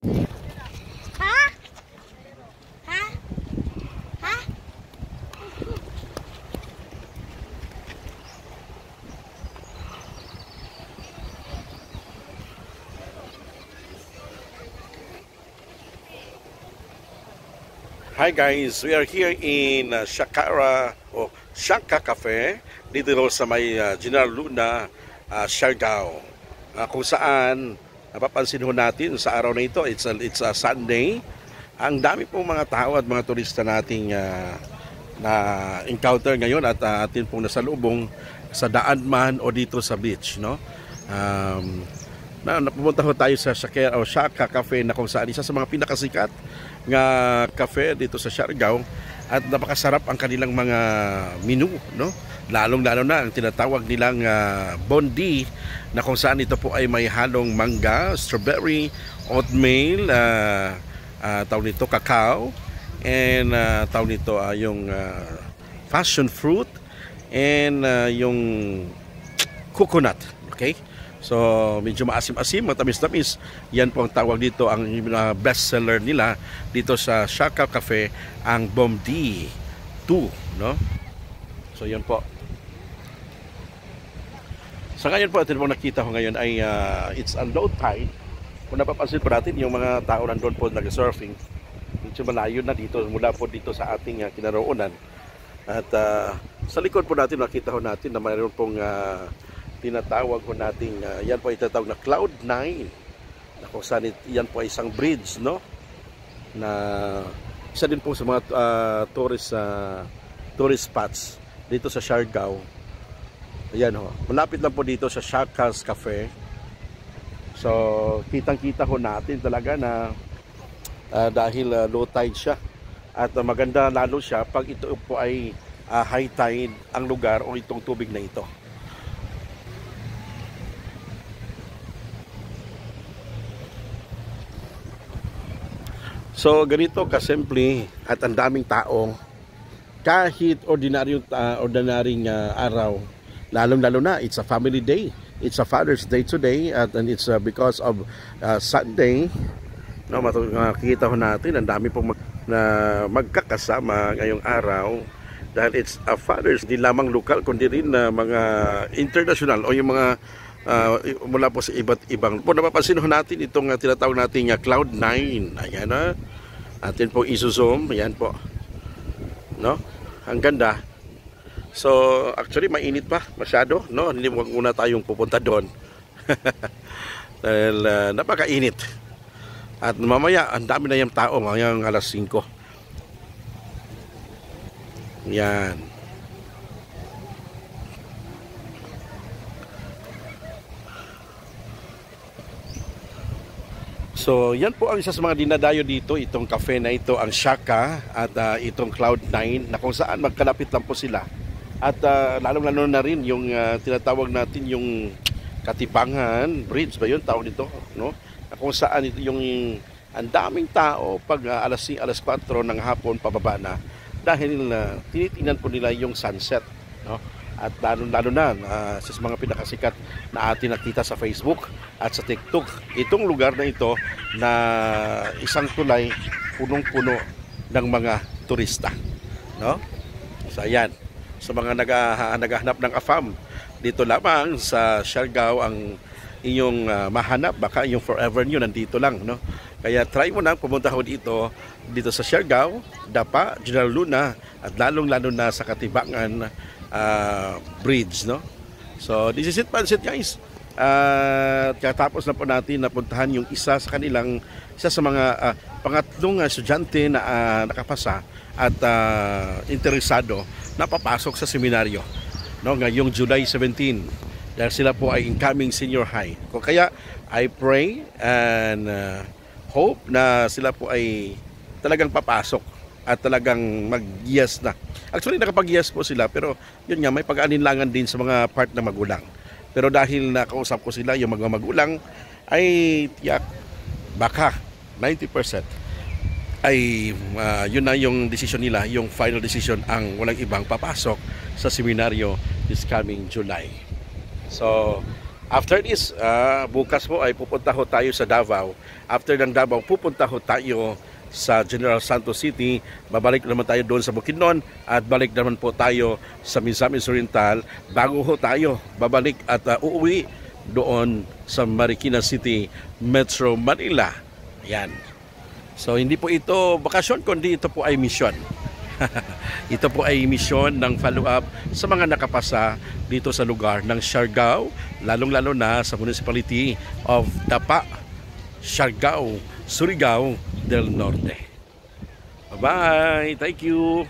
Ha? Ha? Ha? Hi guys, we are here in Shakara o Shaka Cafe dito sa may General Luna, Siargao. Kung saan napapansin ho natin sa araw na ito, it's a Sunday. Ang dami pong mga tao at mga turista nating na encounter ngayon at atin pong nasalubong sa daan man o dito sa beach, no? Napumunta ho tayo sa Shaka Cafe na kung saan isa sa mga pinakasikat nga cafe dito sa Siargao at napakasarap ang kanilang mga menu, no? Lalong-lalo na ang tinatawag nilang bondi na kung saan ito po ay may halong mangga, strawberry, oatmeal, tawag nito cacao, and tawag nito yung passion fruit and yung coconut, okay? So, medyo maasim-asim, matamis-tamis. Yan po ang tawag dito, ang best seller nila dito sa Shaka Cafe, ang Bondi 2, no? So, yan po. Sa ngayon po, atin po nakita ko ngayon ay it's a low tide. Kung napapansin po natin, yung mga tao nandun po nag-surfing, medyo malayo na dito, mula po dito sa ating kinaroonan. At sa likod po natin, nakita ko natin na mayroon pong tinatawag ko natin, yan po ay tinatawag na Cloud9, na kung saan yan po ay isang bridge, no? Na isa din po sa mga tourist spots dito sa Siargao. Ayan ho, malapit lang po dito sa Shaka's Cafe. So, kitang-kita ho natin talaga na dahil low tide siya at maganda lalo siya pag ito po ay high tide ang lugar o itong tubig na ito. So ganito kasimple at ang daming tao kahit ordinaryong araw, lalong-lalo na it's a family day, it's a Father's Day today and it's because of Sunday, no? Makikita ho natin ang dami pong magkakasama ngayong araw dahil it's a Father's Day, lamang lokal kundi rin mga international o yung mga mula po sa iba't ibang po. Napapansin ho natin itong tinatawag natin Cloud9. Ayan na. Atin po iso-zoom. Ayan po. No? Ang ganda. So, actually mainit pa masyado, no? Hindi mo muna tayong pupunta doon. Dahil napakainit. At mamaya, ang dami na yung tao ngayong alas 5. Yan. So, yan po ang isa sa mga dinadayo dito, itong cafe na ito, ang Shaka at itong Cloud9 na kung saan magkalapit lang po sila. At lalong-lalo na rin yung tinatawag natin yung Katibangan Bridge ba yun, tawag nito, no? Na kung saan ito yung ang daming tao pag alas 4 ng hapon pababa na dahil tinitingnan po nila yung sunset, no? At lalo na sa mga pinakasikat na atin nakita sa Facebook at sa TikTok, itong lugar na ito na isang tulay punong-puno ng mga turista, no? So ayan, sa mga naghahanap ng AFAM dito lamang sa Siargao ang inyong mahanap, baka yung forever nyo nandito lang, no? Kaya try mo nang pumunta ho dito sa Siargao, Dapa, General Luna at lalong-lalo na sa Katibangan Bridge, no? So this is it, Pansit, guys. Katapos na po natin napuntahan yung isa sa mga pangatlong estudyante na nakapasa at interesado na papasok sa seminaryo, no, ngayong July 17 dahil sila po ay incoming senior high. Kung kaya I pray and hope na sila po ay talagang papasok at talagang mag-yes na. Actually, nakapag-yes po sila, pero yun nga, may pag-alinlangan din sa mga part na magulang. Pero dahil nakausap ko sila, yung mga magulang, ay tiyak, baka 90% ay yun na yung decision nila, yung final decision ang walang ibang papasok sa seminaryo this coming July. So, After this, bukas po ay pupunta ho tayo sa Davao. After ng Davao, pupunta ho tayo sa General Santos City. Babalik naman tayo doon sa Bukidnon at balik naman po tayo sa Misamis Oriental bago ho tayo babalik at uuwi doon sa Marikina City, Metro Manila. Yan. So hindi po ito bakasyon kundi ito po ay misyon. Ito po ay misyon ng follow-up sa mga nakapasa dito sa lugar ng Siargao, lalong-lalo na sa Municipality of Dapa, Siargao, Surigao del Norte. Bye-bye! Thank you!